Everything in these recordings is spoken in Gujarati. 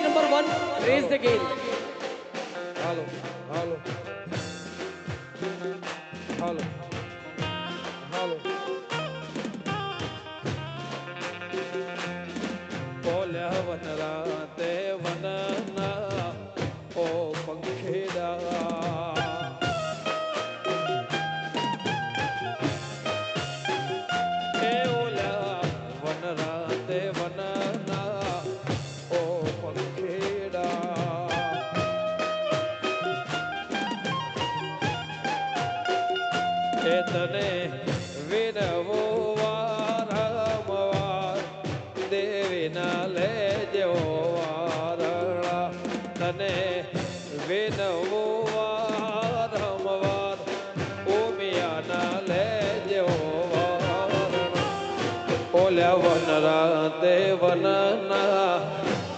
number one, raise the game. હાલો હાલો હાલો હાલો બોલ્યા વનરા તે વનના ઓ પંખીડા એ ઓલ્યા વનરા તે વનના ઓ પંખીડા એ તને વિનવો વારંવાર દેવીના લેજો વારણા તને વિનવો વારંવાર ઉમિયાના લેજો વારણા ઓલ્યા વનરા તે વનના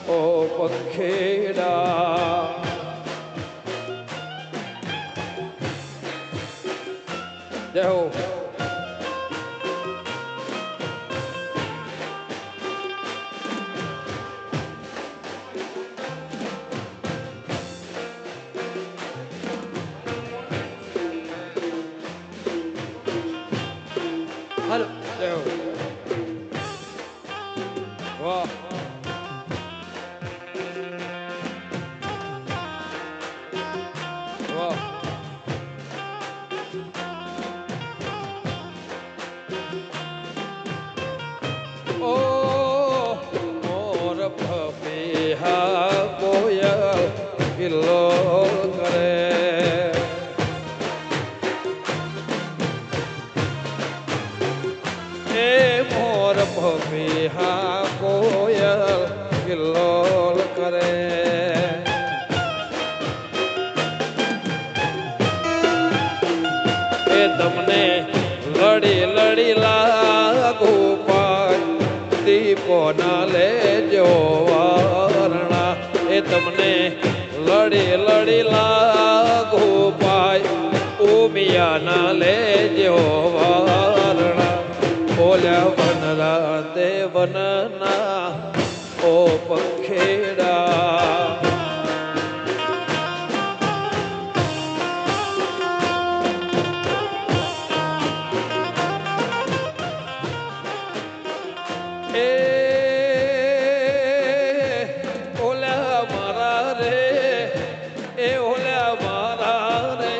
ઓ પંખીડા જય હો Hello. જય હો વાહ વાહ ઓ મોર પપીહા કોયલ કિલ્લો કરે એ મોર પપીહા કોયલ કિલ્લો કરે એ તમને લડી લડી લાગુ પાય દીપો ના લેજો વારણા એ તમને લડી લડી લાગુ પાય ઉમિયા ના લેજો વારણા બોલ્યા વનરા તે વનના ઓ પંખીડા એ ઓલ્યા મારા રે એ ઓલ્યા મારા રે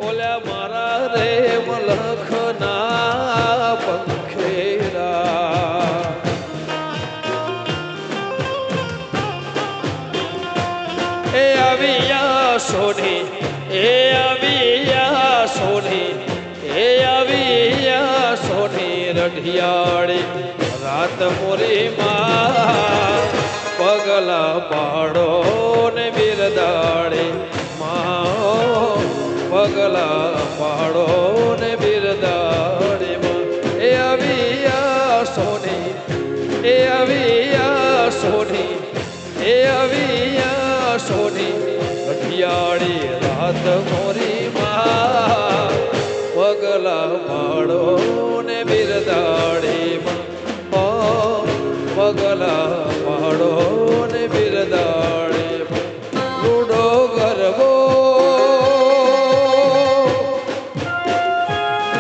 ઓલ્યા મારા રે મલખના પંખીડા એ આવ્યા સોની એ આવ્યા સોની એ આવ્યા સોની રઢિયાળી રાત મોરી માં પગલા પાડો ને બિરદાડે માં પગલા પાડો ને બિરદાડે માં એ આવ્યા સોની એ આવ્યા સોની એ આવ્યા સોની રઢિયાળી રાત મોરી માં પગલા પાડો ને બિરદાડે પગલા પાડો ને બિરદાડે રૂડો ગરબો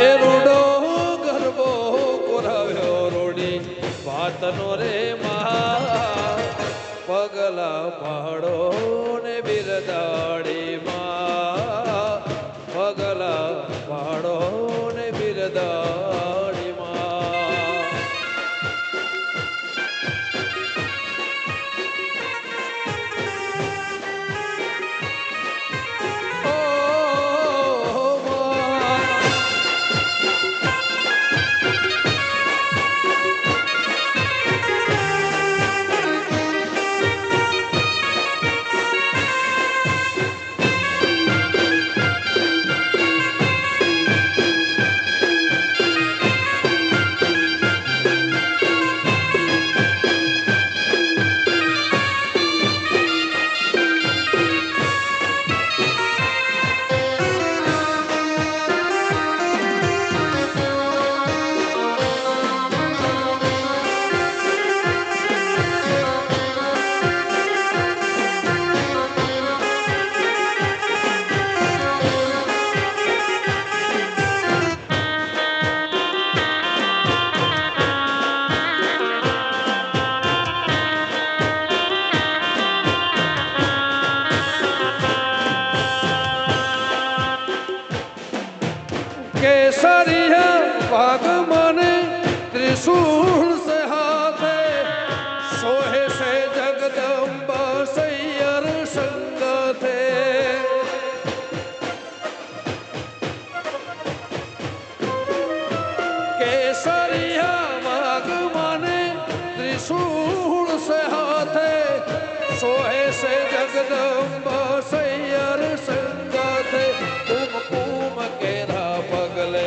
એ રૂડો ગરબો કોરાવ્યો રોડી વાતનો રે મા પગલા પાડો ને બિરદાડે માં त्रिशूल से हाथे सोहे से जगदम्बा सैयर संग थे केसरिया माग माने त्रिशूल से हाथे सोहे से जगदम्बा सैयर संग थे कुम कुम केरा पगले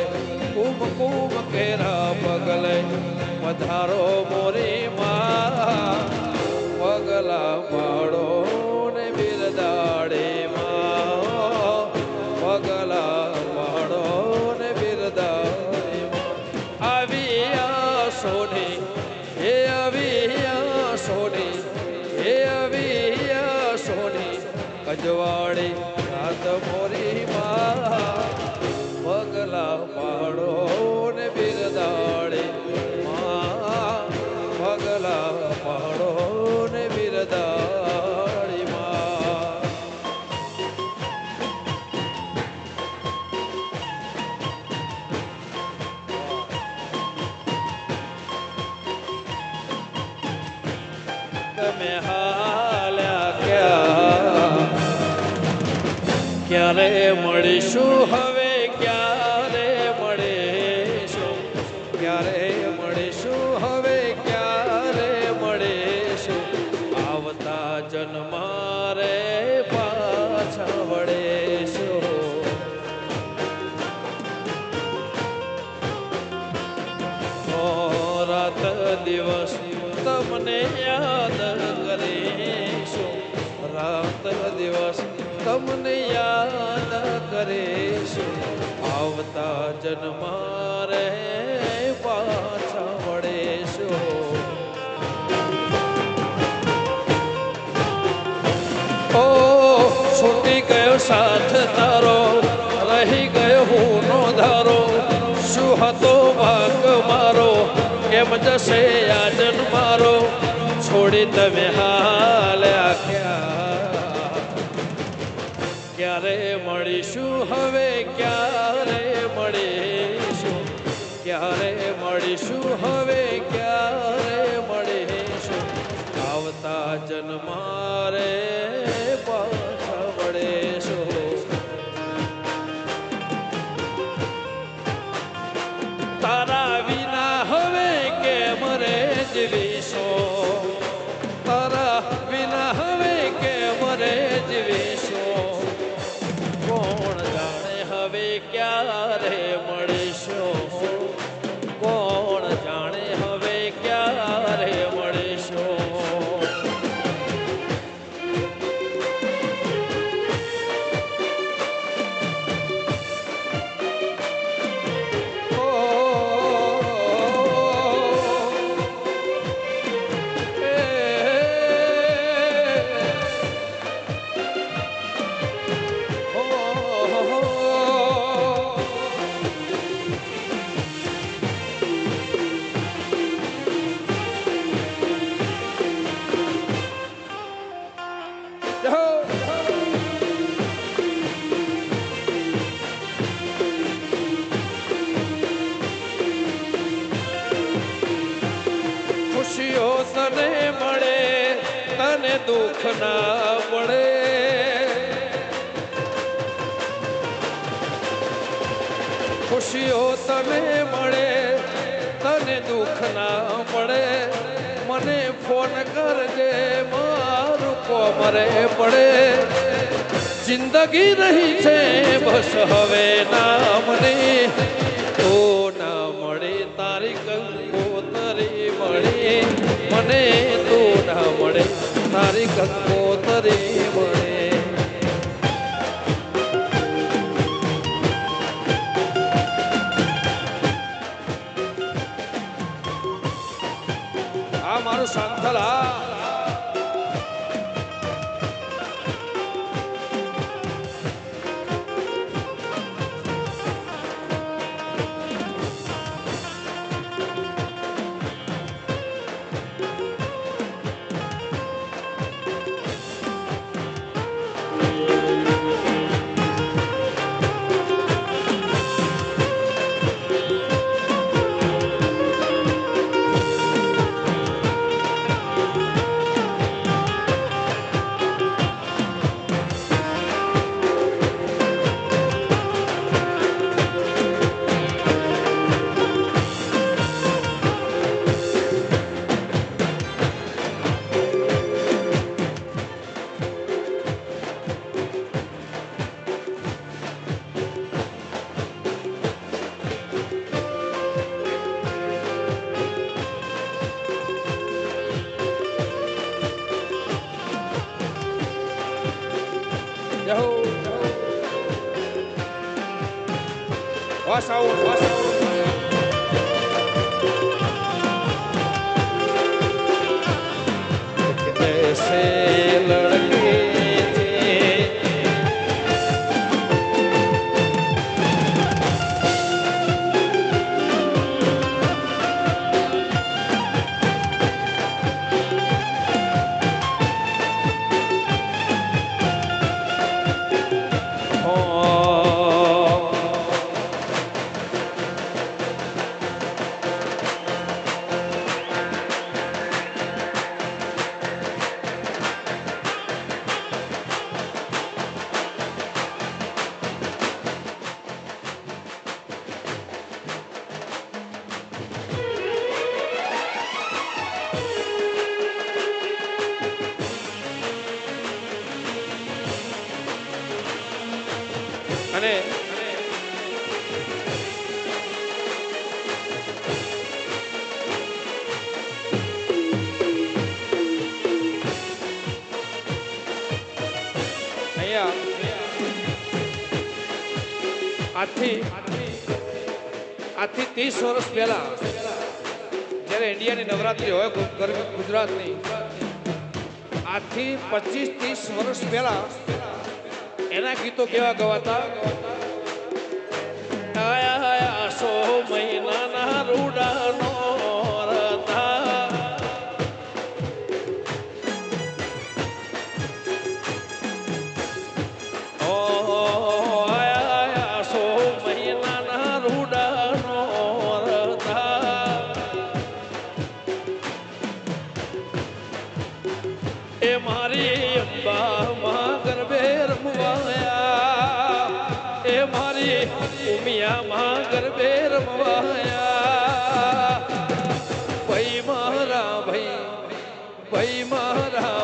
कुम कुम केरा पगले पधारो मोरी माँ पगला पाड़ो ने बिरदाड़े माँ पगला पाड़ो ने बिरदाड़े माँ अविया सोनी हे अविया सोनी हे अविया सोनी अजवाड़ी रात मोरी माँ पगला पाड़ो ने बिरदाड़े माँ पगला पाड़ो ने बिरदाड़ी माँ તમે હાલ્યા ક્યારે મળીશું હવે ક્યારે મળીશું ક્યારે મળીશું હવે ક્યારે મળીશું આવતા જન્મારે પાછા વળીશું રાત દિવસ તમને યાદ કરીશું રાત દિવસ તમને યાદ કરીશું આવતા જન્મારે પાછા વળીશું ઓ છૂટી ગયો સાથ તારો રહી ગયો હું નો ધારો શું હતો ભાગ મારો કેમ જશે યાજન મારો છોડી તમે હાલ્યા ક્યારે મળીશું હવે ક્યારે મળીશું ક્યારે મળીશું હવે ક્યારે મળીશું આવતા જન્મારે પાછા વળીશું તારા વિના હવે કેમ રે જીવીશો તારા વિના હવે કેમ રે જીવીશો કોણ જાણે હવે ક્યારે મળીશું કોણ જાણે હવે ક્યારે મળીશું ખુશીઓ તને મળે તને દુઃખ ના પડે ખુશીઓ તને મળે તને દુઃખ ના પડે મને ફોન કરજે મારું કોમરે પડે જિંદગી રહી છે બસ હવે નામની તો ના મળે તારી કંકોતરી મળે મને તો ના મળે તારી કંકોતરી મળે આ મારું શાંતલા વાસાઓ ऐसे लड़के અને આજથી 30 વર્ષ પહેલા જ્યારે ઇન્ડિયાની નવરાત્રી હોય ગુજરાતની આજથી 25-30 વર્ષ પહેલા એના ગીતો કેવા ગવાતા આયા આયા 100 મહિનાના રૂડાનો રતા ઓ આયા આયા 100 મહિનાના રૂડાનો રતા એ મારી અંબા માં ગરબે રમવાયા એ મારી ઉમિયા માં ગરબે રમવાયા ભાઈ મારા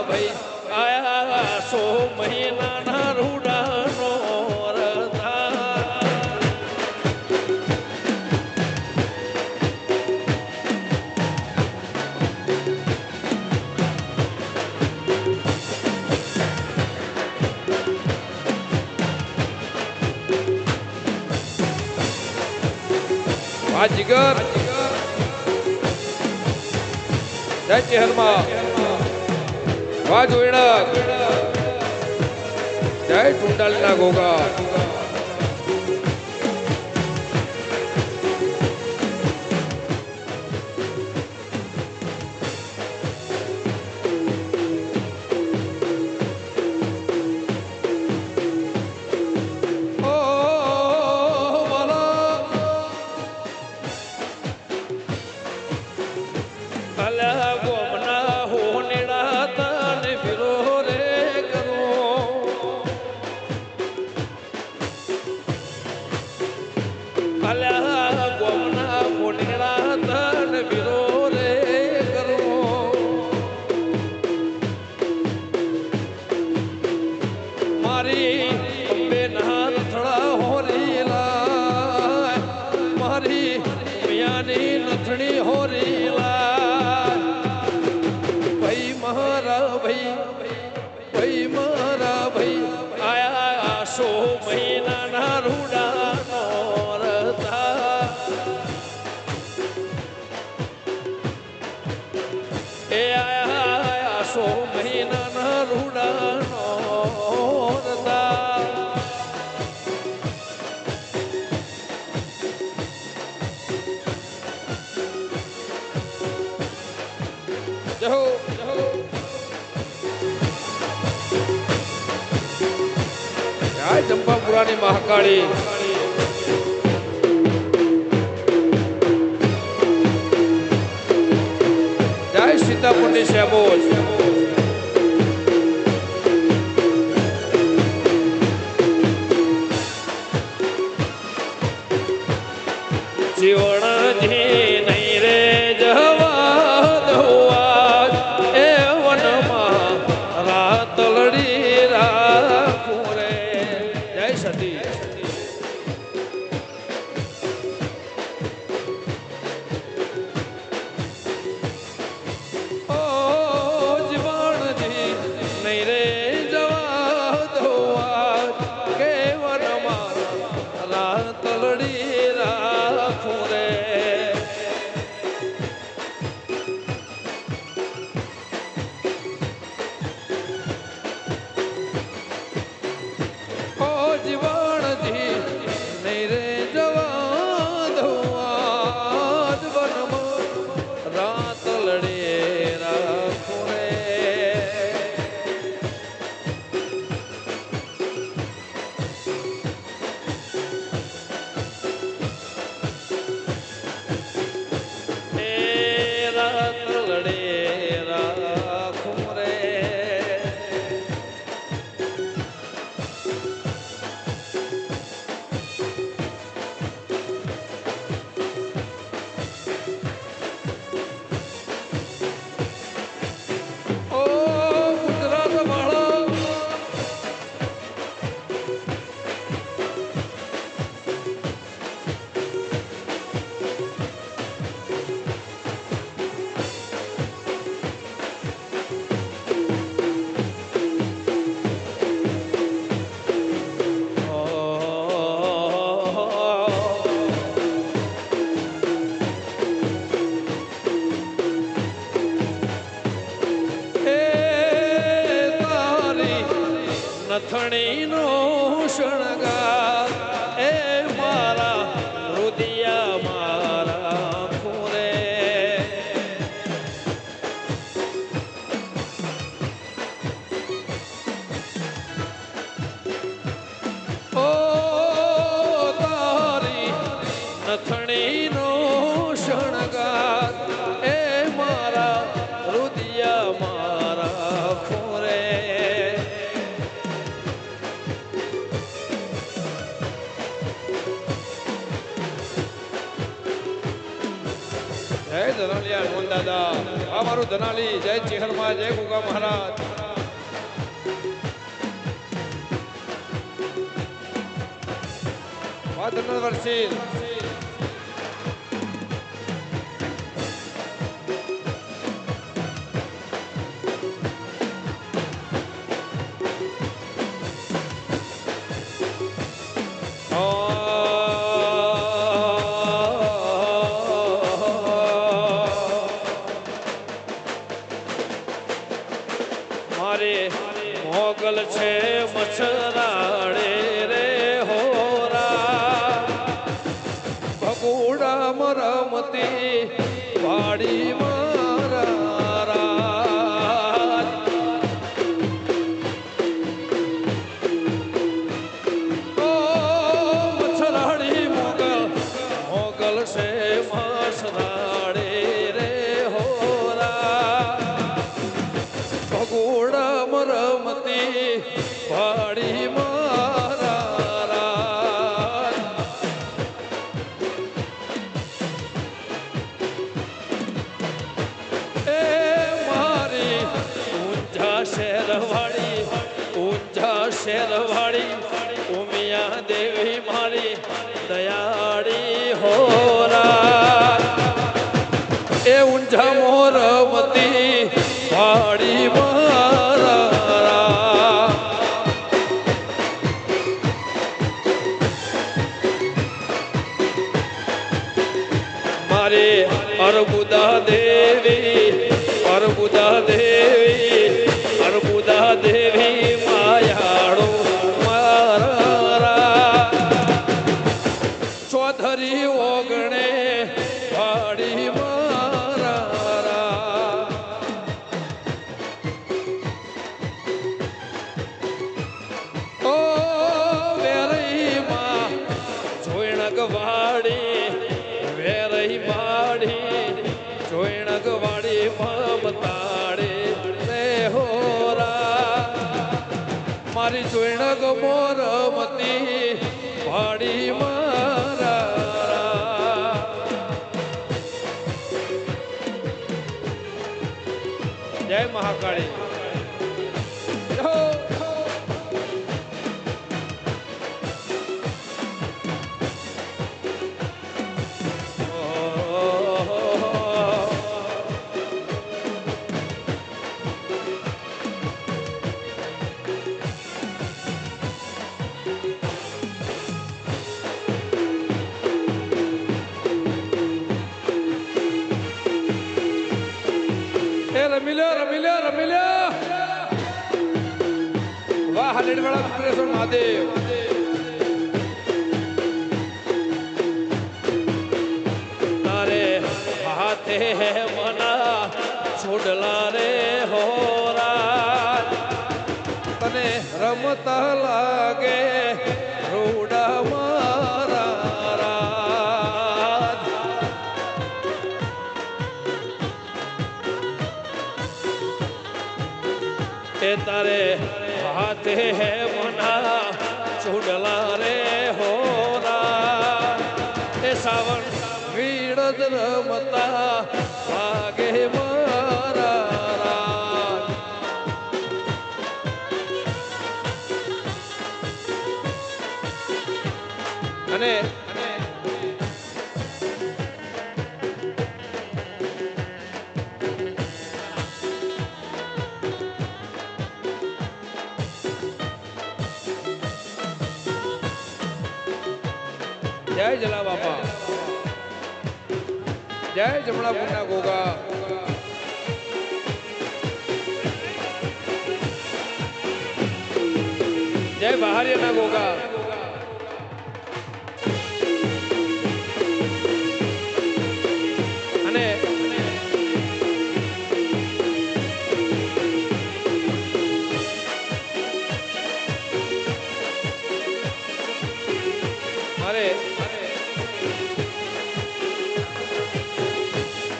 ભાઈ આયા 100 મહિનાના રૂડાનો રતા આ જીગર જય ચેહરમાં વાહ જોઈણક જય ટુંડાલના ગોગા ભાઈ મારા ભાઈ આયા 100 મહિનાના રૂડાનો રતા એ આયા 100 મહિનાના રૂડાનો રતા જહો જય ચંપાપુરાની મહાકાળી જય સીતાપુરની શ્યામોજ જીવણજી નહીં રે જવા દવા એ વનમાં રાત લડી રાખું રે જય સતી ઓ જીવણજી નહીં રે જવા દવા કે વનમાં રાત લડી જય ધનાલિયા મોહન દાદા આ મારું ધનાલી જય ચેહરમાં જય ગુગા મહારાજ વાદન વર્ષી મોગલ છે મચ્છરાડે રે હોરા ભગુડા મરમતી વાડી મારા મચ્છરાડી મોગલ છે મચ્છરાડે રે હોરા ભગુડા મરમતી વાડી મારા એ મારી ઊંઝા શેરવાડી ઉમિયા દેવી મારી દયાળી હોરા એ ઊંઝા મોરમતી વાડી મારા મારે અર્બુદા દેવી માયાળો મારા ચૌધરી ઓગણે વાડી મારા ઓ વેરઈમાં જોઈણક વાડી જોઈણક વાડી મમતાડે રે હોરા મારી જોઈણક મોરમતી વાડી મારા જય મહાકાળી રમી લ્યો વાહ હલેડવાળા વિપ્રેશ્વર મહાદેવ તારે હાથે મના છોડલા રે હોરા તને રમતા લાગે રૂડા મારા તારે હાથે હે મના ચૂડલા રે હોરા એ સાવણ વીડ રમતા વાગે મારા અને જય જલા બાપા જય જમણાપુરના ગોગા જય બહારિયાના ગોગા અને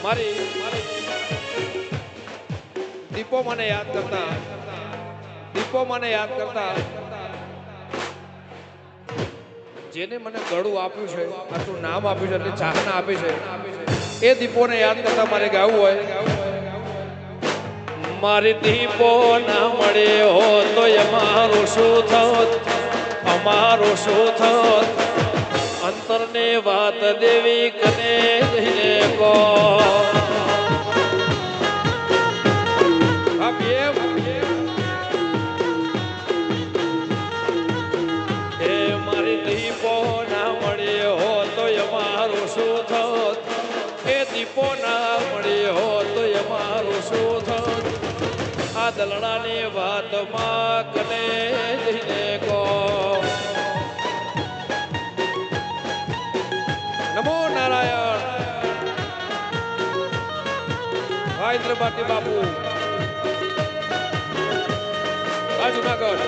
મારી દીપો મને યાદ કરતા જેને મને ગળું આપ્યું છે, આટલું નામ આપ્યું છે, એટલે ચાહના આપી છે, એ દીપોને યાદ કરતા મારે ગાવું હોય. મારી દીપો ના મળે હો તો અમારું શું થત, અમારું શું થત, અંતરને વાત દેવી કને જઈને કો. હે મારી દીપો ના મળે હો તો અમારું શું થત, એ દીપો ના મળે હો તો અમારું શું થત, આ દલડાની વાતમાં કને જઈને કો. નમો નારાયણ. ભાઈ ત્રિપાઠી બાપુ આ જુનાગઢ.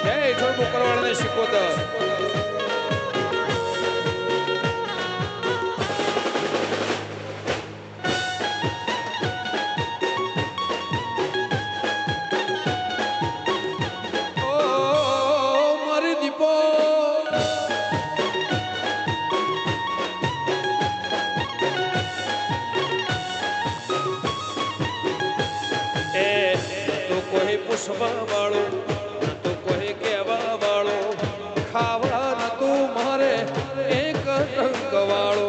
જય ઈશ્વર મુકરવાળાને શીખોતર. પૂછવા વાળો તો કોઈ કહેવા વાળો, ખાવા નતું મારે એક રંગ વાળો.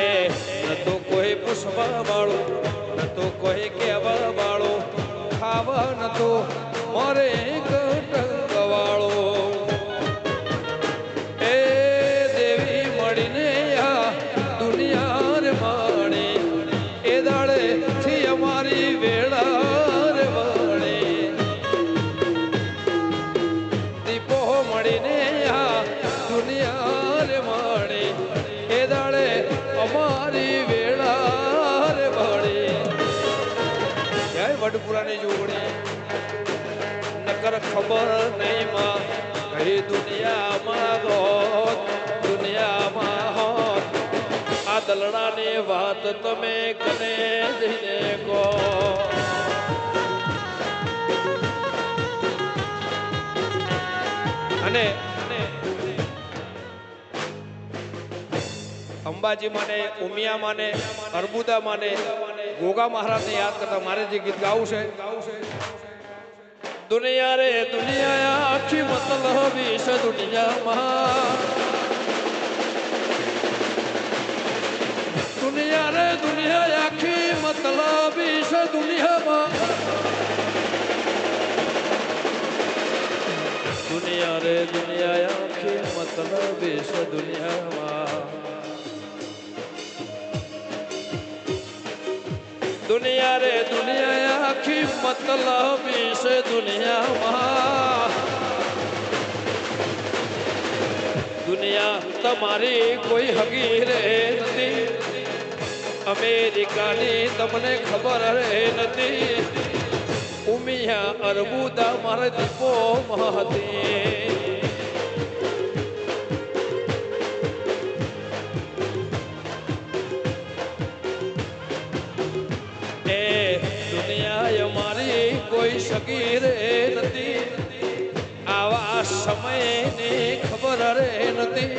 એ ન તો કોઈ પૂછવા વાળો ન તો કોઈ કહેવા વાળો, ખાવા નતો મારે એક રંગ વાળો. એ દેવી મળીને આ દુનિયા રે માણે, એ દાડે થી અમારી વેળા રે વળે. દીપો મળીને આ દુનિયા રે મળે, એ દાડે અમારી વેળા રે વળે. જય વડપુરાની જોડી. નકર ખબર નહીં માં કઈ દુનિયામાં હોત, દુનિયામાં હોત, આ દલડાની વાત તમે કને જઈને કહો. અને અંબાજી માને, ઉમિયા માને, અર્બુદા માને, ગોગા મહારાજને યાદ કરતા મારે જે ગીત ગાવું છે. દુનિયા રે દુનિયા આખી મતલબી છે દુનિયામાં, દુનિયા રે દુનિયા આખી મતલબી છે દુનિયામાં, દુનિયા રે દુનિયા આખી મતલબી છે દુનિયામાં, દુનિયા રે દુનિયા આખી મતલબી છે દુનિયામાં. દુનિયા તમારી કોઈ હગી રે નથી, અમેરિકાની તમને ખબર રે નથી, ઉમિયા અર્બુદા મારા દીપો મહતી. એ દુનિયા અમારી કોઈ સગી રે નથી, આવા સમયની ખબર રે નથી,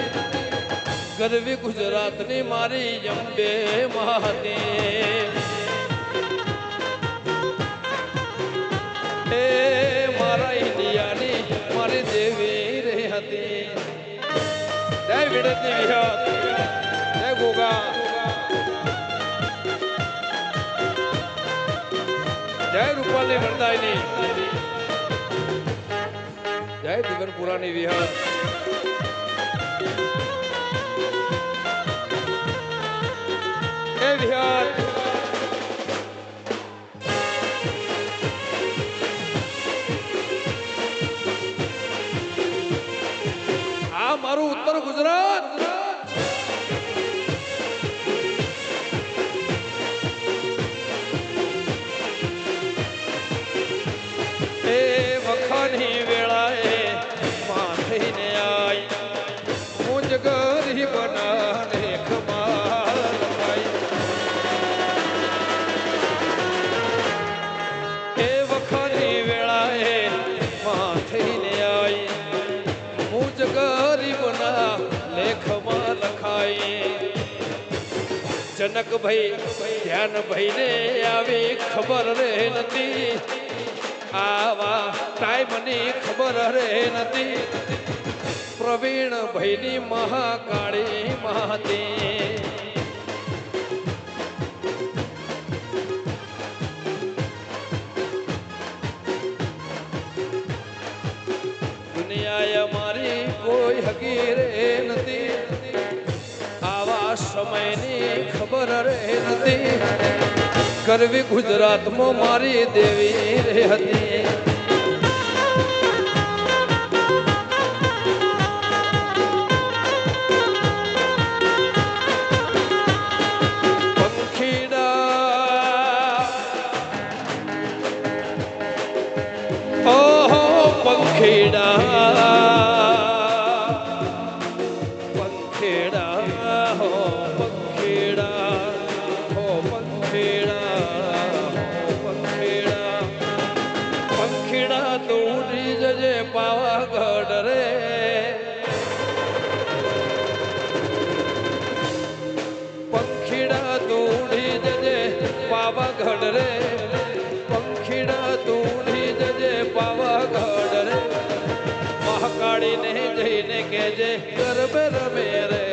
ગરવી ગુજરાતની મારી અંબે મહાદેવ. એ મારા ઇન્ડિયાની મારી દેવી રે હતી. જય વિડતી વિહત, જય ગોગા, જય રૂપાલી વરદાયની, જય દીવનપુરાની વિહત. આ મારું ઉત્તર ગુજરાત. એ વખાની વેળાએ માથીને આઈ, મુજ ગરીબ ના લેખ માલ ભાઈ. કનકભાઈ ધ્યાનભાઈ ને આવી ખબર રે નથી, આવા ટાઈમની ખબર રે નથી. પ્રવીણભાઈ ની મહાકાળી માતી દુનિયાએ મારી કોઈ હકી રે નથી, આવા સમયની ખબર રે નથી. કરવી ગુજરાતમાં મારી દેવી રે હતી. પંખેડા હો પંખેડા હો પંખેડા હો પંખેડા પંખેડા તો ઉડી જજે પાવાગઢ રે. પંખેડા તો ઉડી જજે પાવાગઢ રે. પંખેડા તો ઉડી જજે પાવાગઢ રે. મહાકાળીને જઈને કેજે ગરબે રમે રે.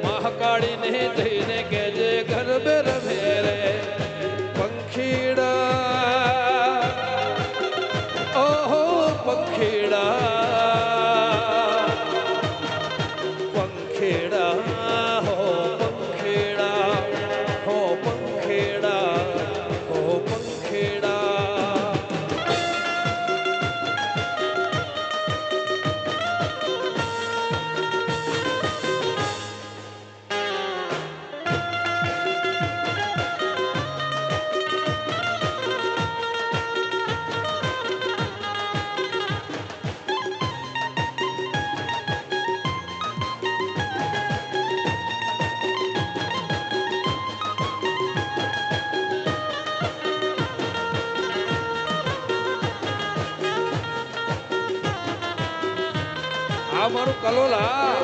મહાકાળીને જઈને કેજે ગરબે રમે રે. પંખીડા ઓહો પંખીડા પંખીડા હો પંખીડા હો પંખીડા હો પંખીડા. આ મારું કલોલા,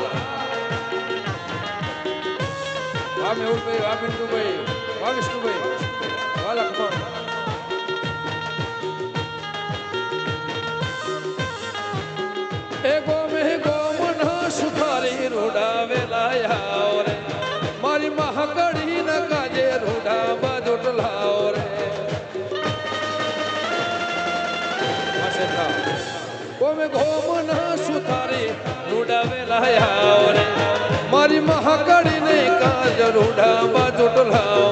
વાહ મેહુલભાઈ, વાહ પિન્ટુભાઈ, વાહ વિષ્ણુભાઈ, વાહ લખમણ. એ ગોમે ગોમન સુખારી રૂડાવેલા રે. મારી મહાકડી ન કાજે રૂડા બાજોટ લાવો રે. ગોમે ગોમન સુખારી રૂડાવેલા રે. મારી મહાકડી ને કાજ રૂડા બાજોટ લાવો.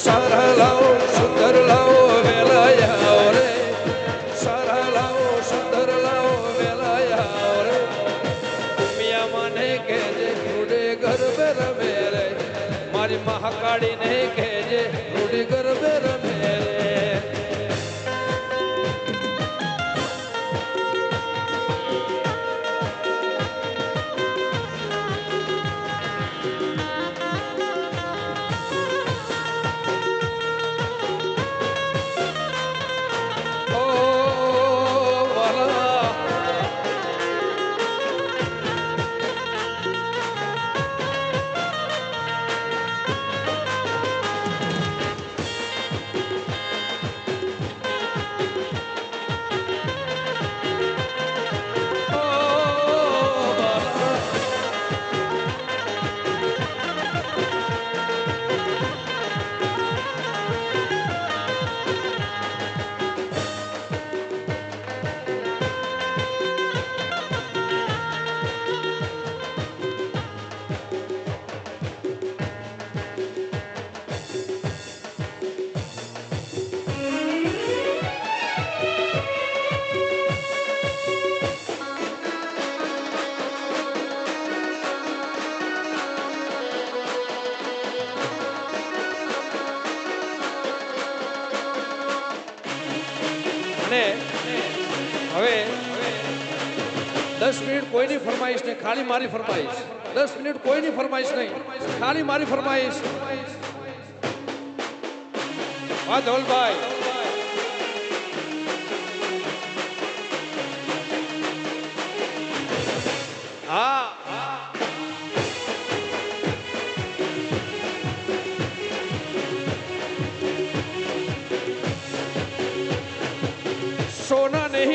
સારા લાવો સુંદર લાવો વેલાયા રે. સારા લાવો સુંદર લાવો વેલાયા રે. મિયા માને કેજે રૂડે ગરબે રમે રે. મારી મહાકાળી ને કેજે રૂડી ગરબે રમે રે. અને હવે 10 મિનિટ કોઈની ફરમાઈશ નહીં, ખાલી મારી ફરમાઈશ. 10 મિનિટ કોઈની ફરમાઈશ નહીં, ખાલી મારી ફરમાઈશ. વાહ ધવલભાઈ, હા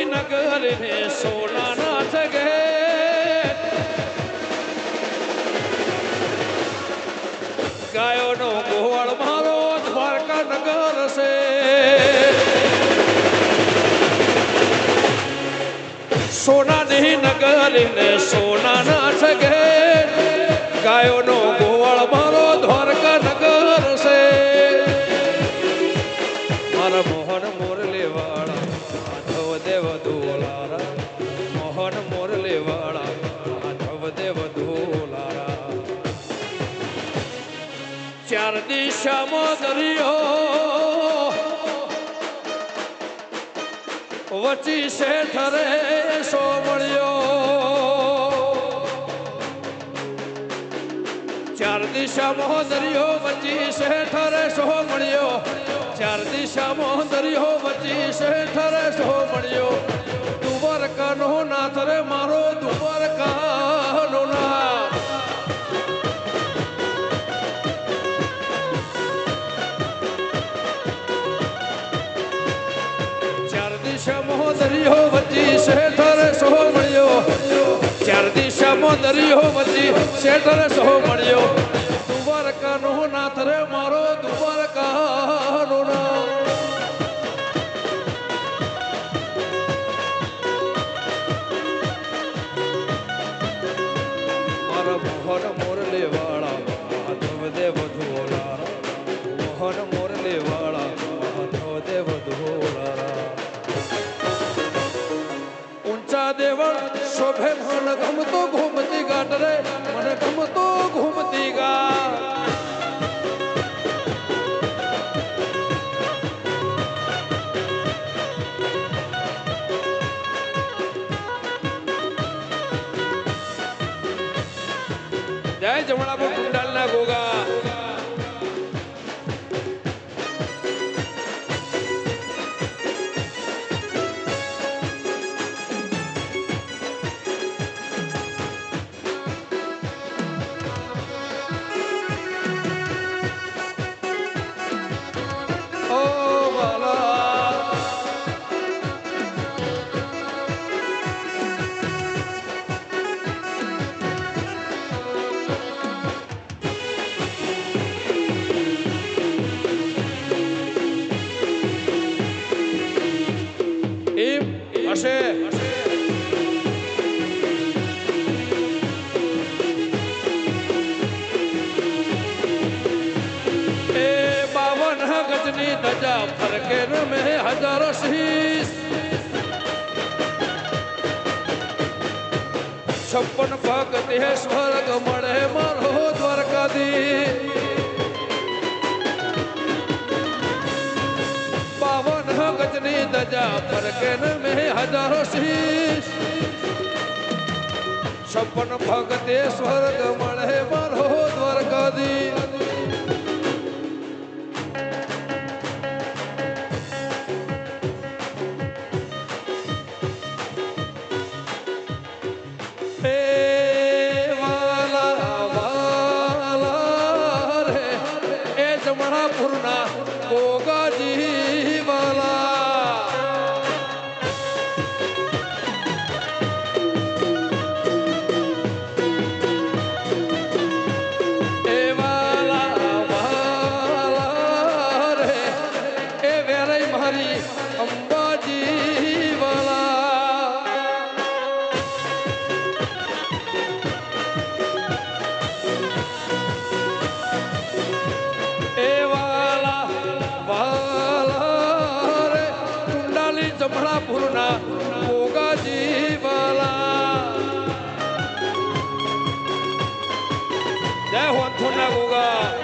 નગર ને સોનાના જગે ગાયોનો ગોવાળ મારો દ્વારકા નગર છે સોનાની નગર ને સોનાના જગે ગાયોનો ગોવાળ મારો દ્વારકા નગર છે મારા મોહન મોરલી વાળા માધવ દેવ દોલારા મોહન મોરલી વાળા માધવ દેવ દોલારા ચાર દિશામાં દરિયો વચી શેઠ રે સો મળ્યો ચાર દિશામાં દરિયો વચી શેઠ રે સો મળ્યો ચાર દિશામાં દરિયો વચી શેઠ રે સો મળ્યો દ્વારકાનો નાથ રે મારો દ્વારકાનો નાથ દરિયો વચ્ચી શેઠરે સો મળ્યો ચાર દિશામાં દરિયો વચ્ચી શેઠરે સો મળ્યો દ્વારકાનો નાથ રે મારો દ્વારકાનો નાથ મારા મોહન મોરલી વાળા માધવ દેવ ધોલારા મોહન મોરલી વાળા માધવ દેવ ધોલારા દેવળ શોભે મને ગમતો ઘૂમતી ગાટ રે મને ગમતો ઘૂમતી ગાટ જય જમણાપુર કુંડાલના ગોગા હશે એ 52 ગજની ધજા ફરકે રમે હજારો શીશ 56 ભગત હે સ્વર્ગ મળે મારો દ્વારકાધી 52 ગજની ધજા ફરકે રમે હજારો શીશ 56 ભગતે સ્વર્ગ મળે મારો દ્વારકાધી જમણાપુરના ગોગાજી વાલા એ વાલા વાલા રે એ વેરાઈ મારી અંબાજી વાલા જમણાપુરના ગોગાજી વાલા જય હોનથુના ગોગા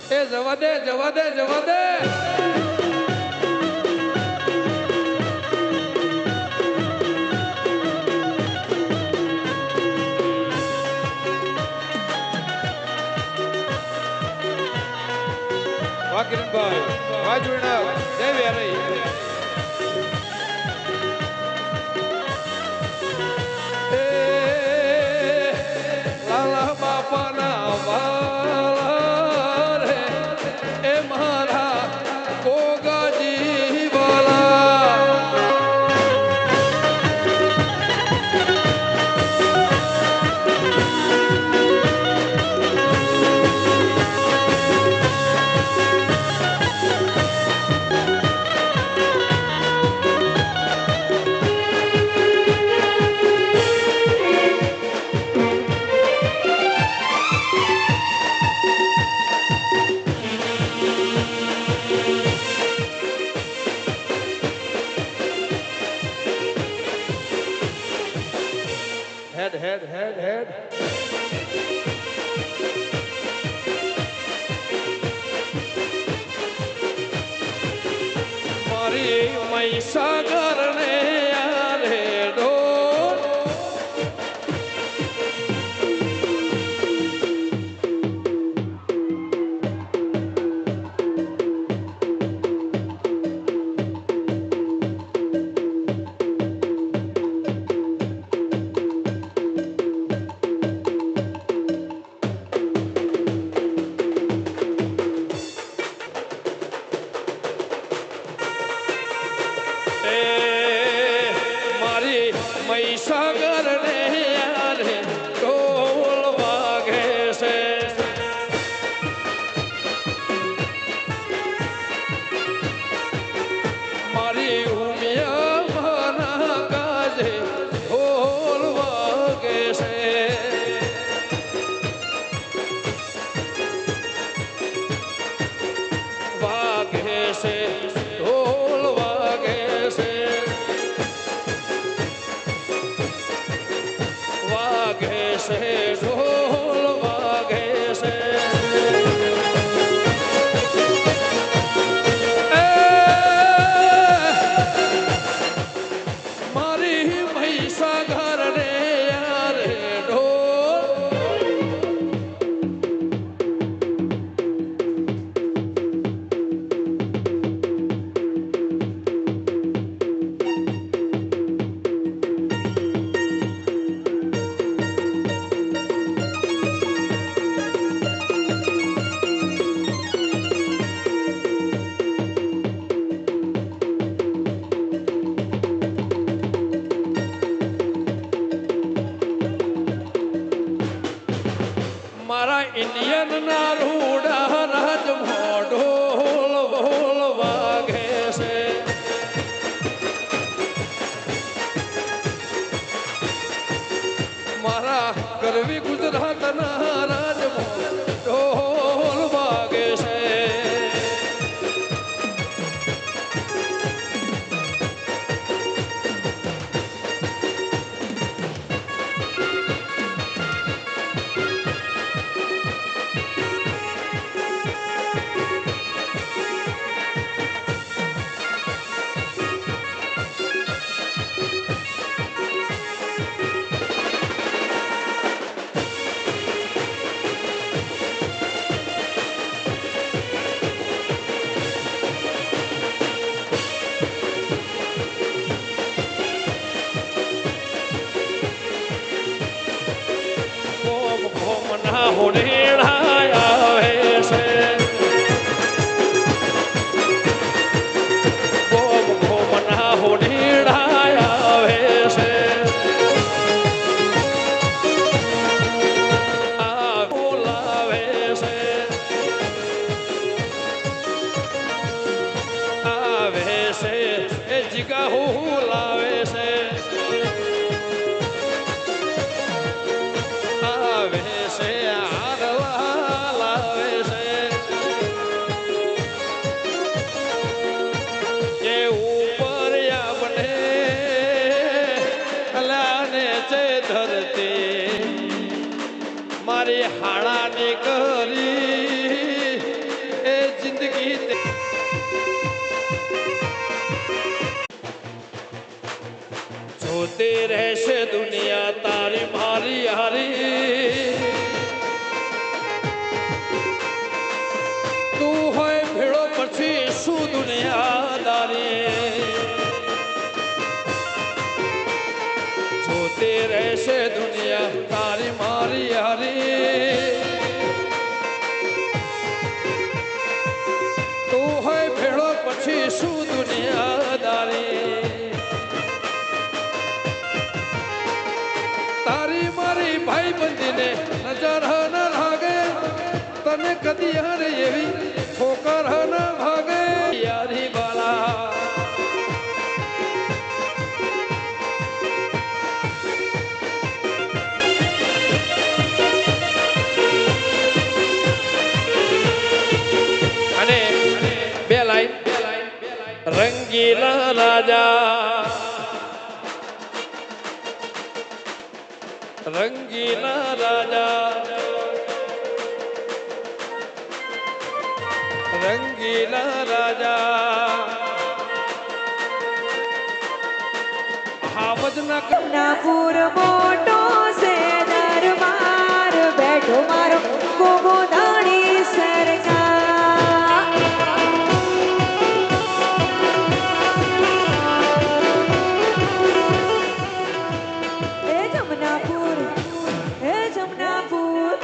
એ જવા દે જવા દે જવા દે કિરણભાઈ વાજુણા જય વેરાઈ મહીસાગર ને યારે ઢોલ મારી મહીસાગર ને યારે ઢોલ વાગે છે મારી ઉમિયા મના કાજે ઢોલ વાગે છે વાગે છે ઢોલ વાગે છે વાગે છે ઢોલ વાગે છે મારી મહીસાગર રે યારે ઢોલ મારા ઇન્ડિયન ના રૂડા રાજ ઢોલ બોલ વાગે છે મારા ગરવી ગુજરાત ના રાજ ઢોલ વાગે છે ના હોનેડા આવે છે ગોમ ગોમ ના હોનેડા આવે છે આ બોલાવે છે આવે છે એ જીગા લાવે છે આવે છે આરલા લાવે છે એ ઉપર આપણે કલાને છે ધરતી મારી હાડાની કરી એ જિંદગી જોતી રહેશે દુનિયા તારી મારી હારી તું હોય ભેળો પછી શું દુનિયાદારી જોતી રહેશે દુનિયા તારી મારી હારી તું હોય ભેળો પછી શું દુનિયાદારી તારી મારી ભાઈ બંધીને નજર ન લાગે તને કદી હાર એવી ઠોકર ન ભાગે યારી બાલા અને બે લાઈન રંગીલા રાજા રંગીલા રાજા રંગીલા રાજા હાવજ ના જમનાપુર મોટો છે દરબાર બેઠો મારો ગોગો દાણી સરકાર એ જમનાપુર એ જમનાપુર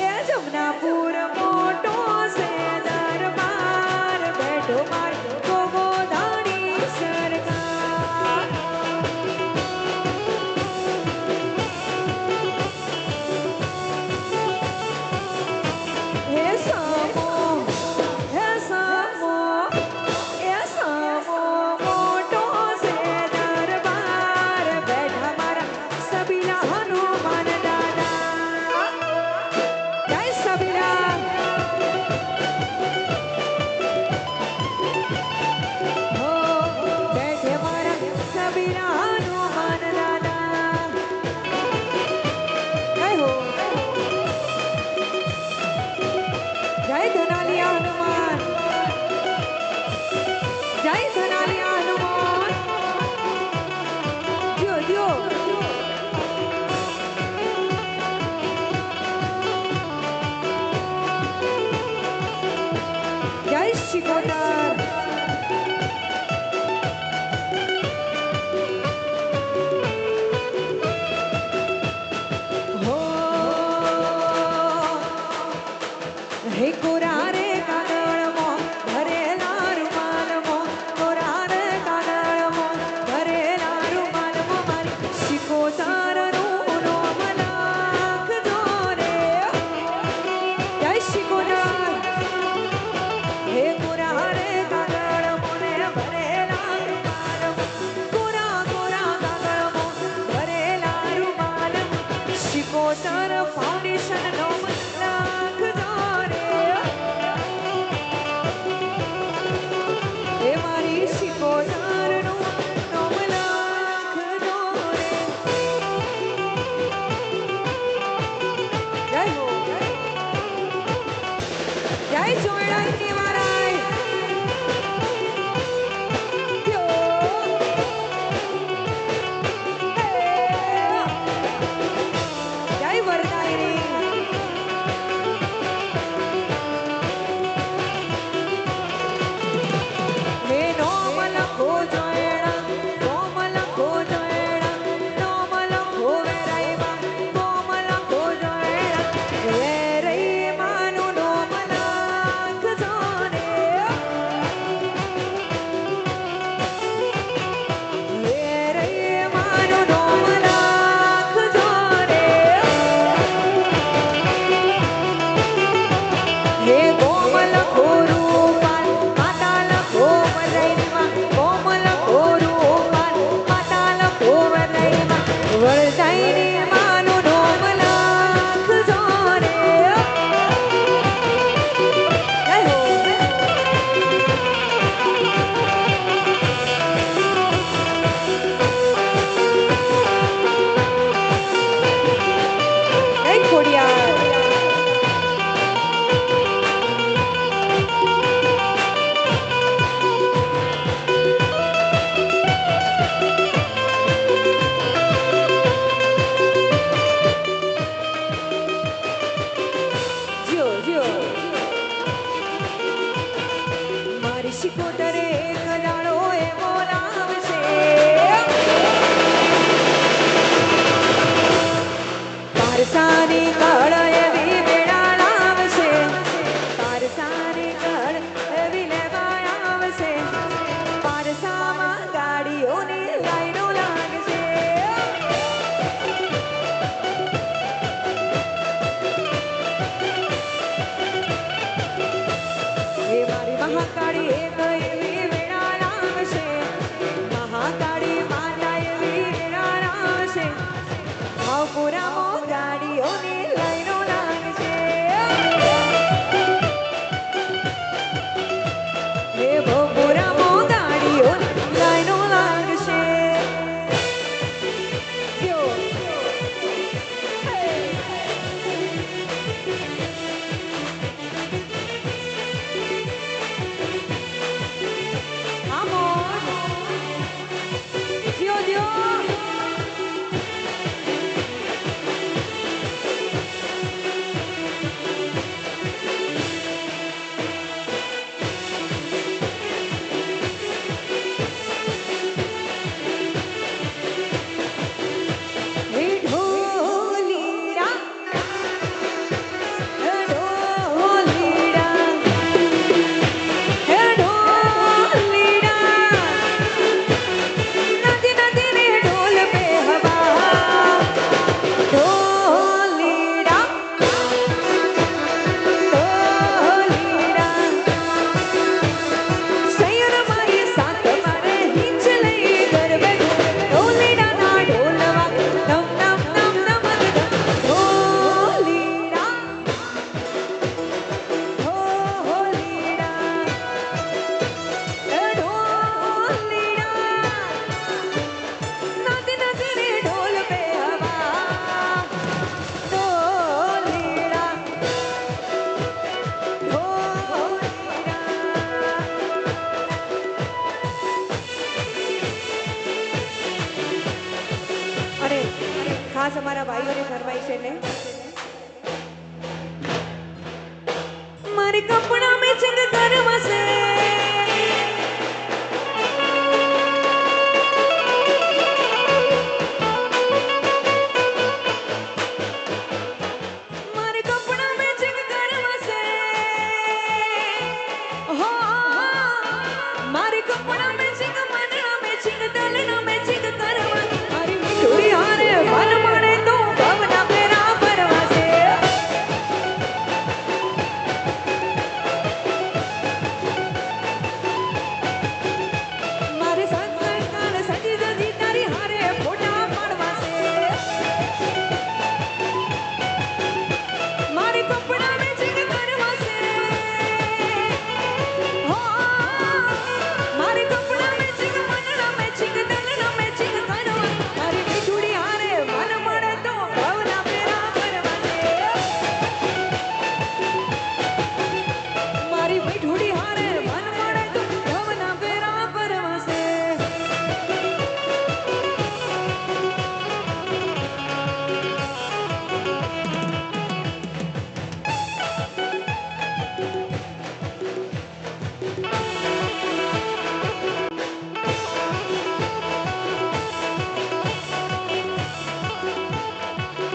એ જમનાપુર મોટો છે દરબાર બેઠો મારો ગોગો દાણી સરકાર ખાસ અમારા ભાઈઓને ફરમાઈ છે ને મારી કપડા મેચિંગ કરવા છે મારી કપડા મેચિંગ કરવા છે હો મારી કપડા મેચિંગ મનના મેચિંગ દલના મેચિંગ કરવા મારી મીઠુડી હારે મન મળે તો ભવના ફેરા ફરવા છે મારી સંસ્કાર સજી સજી તારી હારે ફોટા પાડવા છે મારી કપડા મેચિંગ કરવા છે હો મારી કપડા મેચિંગ મનના મેચિંગ દલના મેચિંગ કરવા મારી મીઠુડી હારે મન મળે તો ભવના ફેરા ફરવા છે મારી મીઠુડી હારે મન મળે તો ભવના ફેરા ફરવા છે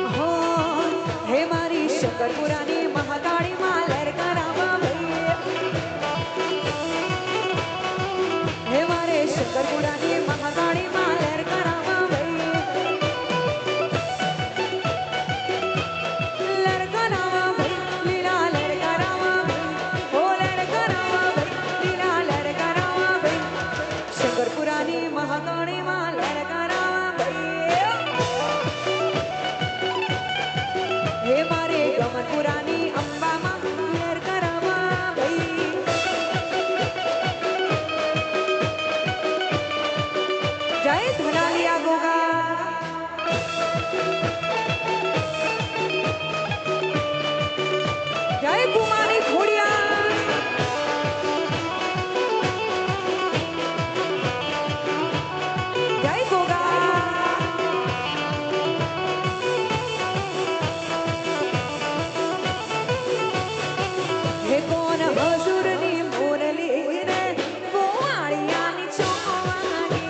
હો હે મારી શંકરપુરાની મહાકાળી માં લરકારાવા ભઈએ હે મારે શંકરપુરાની મહાકાળી માં લરકારાવા ભઈએ લરકારાવા ભઈ લીલા લરકારાવા ભઈ હો લરકારાવા ભઈ લીલા લરકારાવા ભઈ શંકરપુરાની મહાકાળી માં લરકારાવા ભઈએ હે મારે ગમનપુરાની અંબામાં લહેર કરાવા ભઈ જય ધનાલિયા ગોગા જય કુમારી ખોડિયા જય ગોગા હે કોણ હસુરની મોરલી રે ગોવાળિયાની ચોવાગે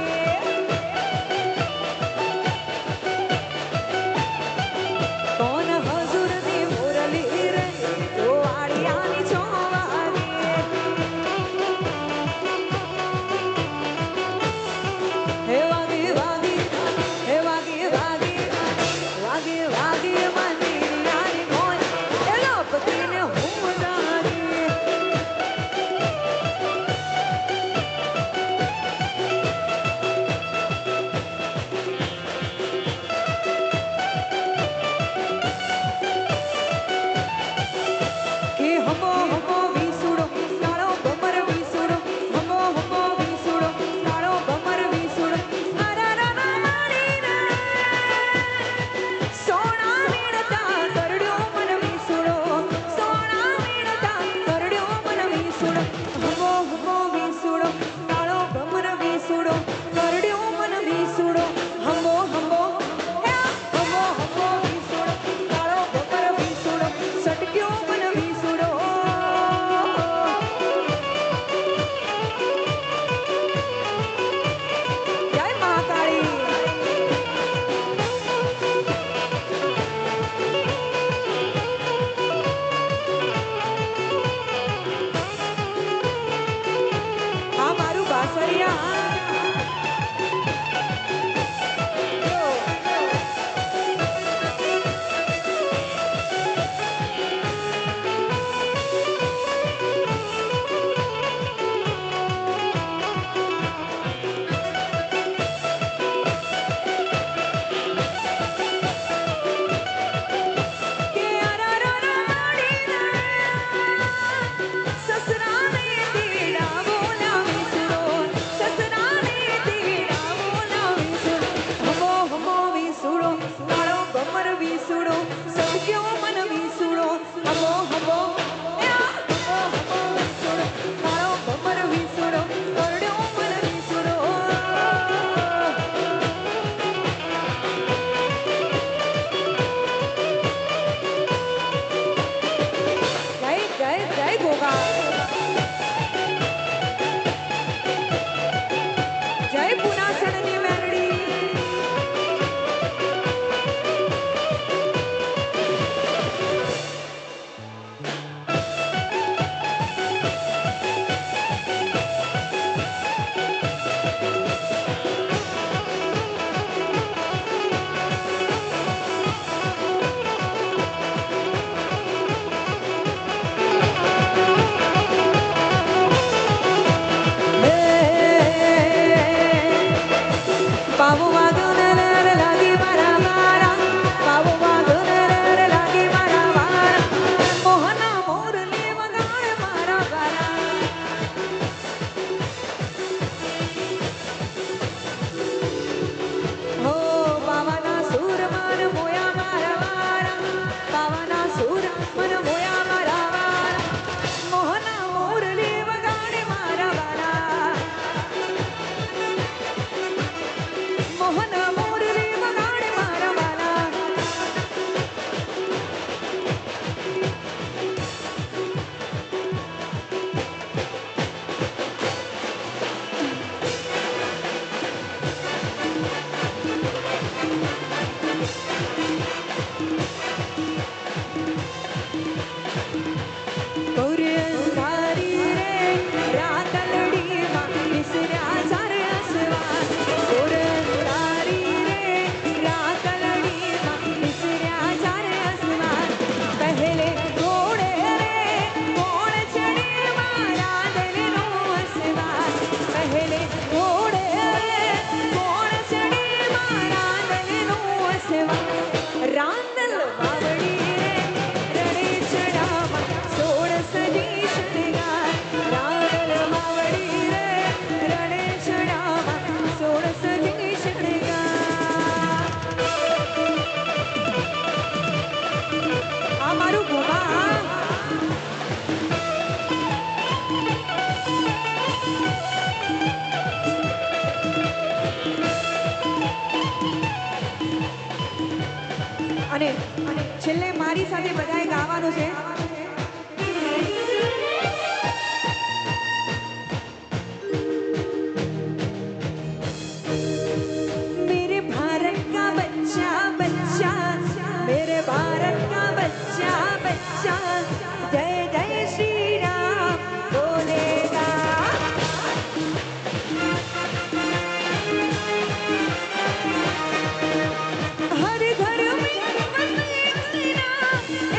અને છેલ્લે મારી સાથે બધાએ ગાવાનું છે. मेरे भारत का बच्चा बच्चा, मेरे भारत का बच्चा बच्चा, जय जय श्री राम बोलेगा. हर घर में बस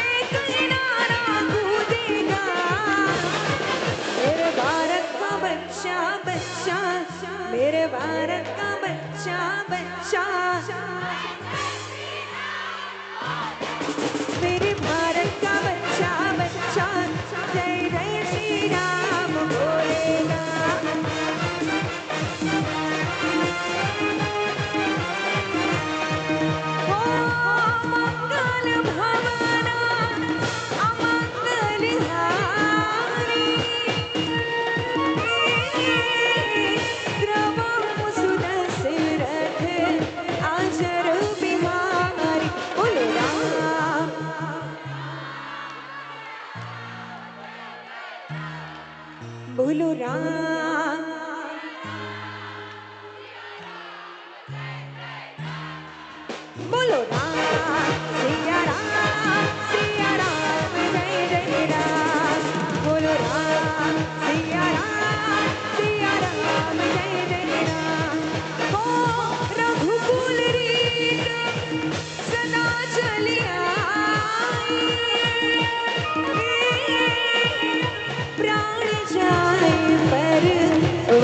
एक नारा गूंजेगा. मेरे भारत का बच्चा बच्चा, मेरे भारत का बच्चा बच्चा, मेरे भारत का बच्चा बच्चा, जय जय श्री राम बोलेगा. ओ मंगल भवना अमंगलहारी, द्रवं सुदशरथ आचर बिहारी. बोलो राम, बोलो राम, बोलो राम, सिया राम, जय जय राम. बोलो राम, सिया राम, जय जय राम. हो रघुकुल रीत सदा चली आई, प्राण जाए पर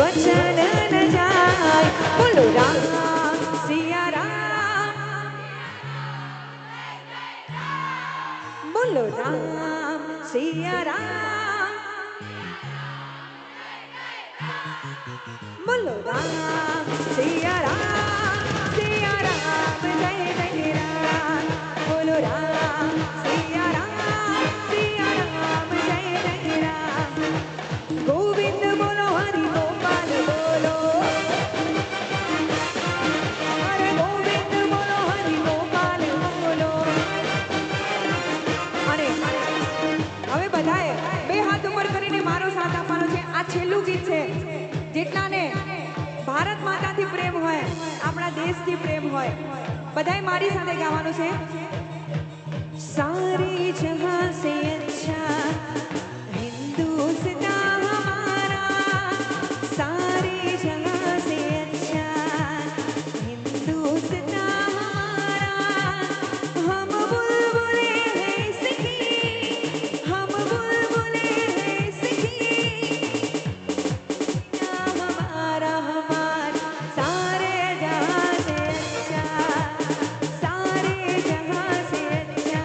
वचन न जाए. बोलो राम, सिया राम, बोलो राम, सिया राम, बोलो राम, सिया राम, जय जय राम. बोलो राम, सिया राम, जय जय राम. गोविंद बोलो, हरि गोपाल बोलो, अरे गोविंद बोलो, हरि गोपाल बोलो. અને હવે બધાએ બે હાથ ઉપર કરીને મારો સાથ આપવાનો છે. આ છેલ્લું ગીત છે. જેટલાને ભારત માતાથી પ્રેમ હોય, આપણા દેશથી પ્રેમ હોય, બધાએ મારી સાથે ગાવાનું છે. सारे जहां से अच्छा हिंदुस्तान हमारा, सारे जहां से अच्छा हिंदुस्तान हमारा. हम बुलबुले हैं सखी, हम बुलबुले हैं सखी, हमारा हमारा सारे जहां से अच्छा, सारे जहां से अच्छा,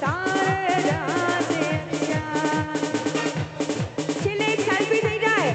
सारे जहां से अच्छा. છેલ્લે એક સેલ્ફી થઈ જાય.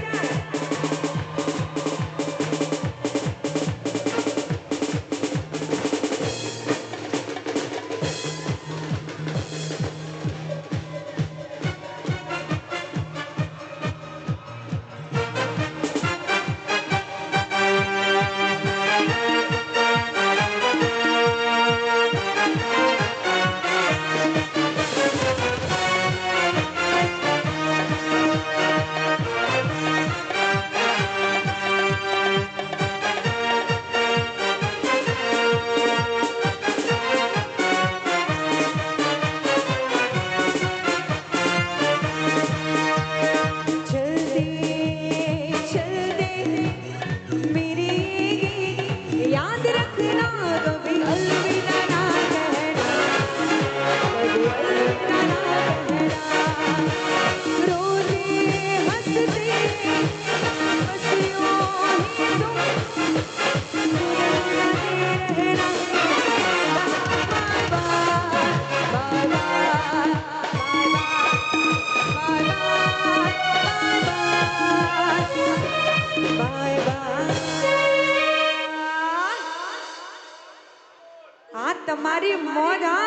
તમારી મોજ હા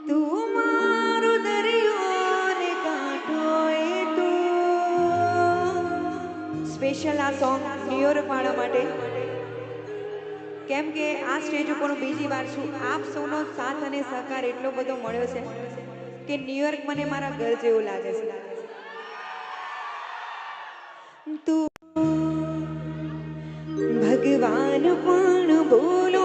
તું મારો દરિયો ને કાંઠો એ તું સ્પેશિયલ આ સોંગ ન્યુયોર્ક વાળા માટે, કેમ કે આ સ્ટેજ ઉપર હું બીજી વાર છું. આપ સૌનો સાથ અને સહકાર એટલો બધો મળ્યો છે કે ન્યુયોર્ક મને મારા ઘર જેવું લાગે છે. તું ભગવાન પણ બોલો,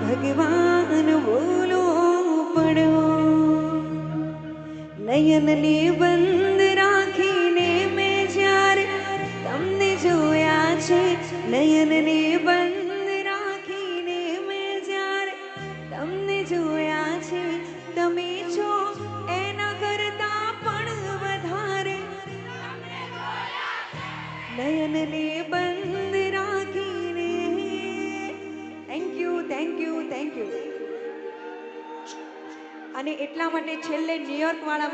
ભગવાન બોલો પડો, નયનને બંધ રાખીને મેં જ્યારે તમને જોયા છે, નયનને બંધ રાખીને મેં જ્યારે તમને જોયા છે, તમે છો એના કરતા પણ વધારે, નયનને બંધ રાખીને. Thank you, thank you, thank you. અને એટલા માટે છેલ્લે ન્યુયોર્ક વાળા માટે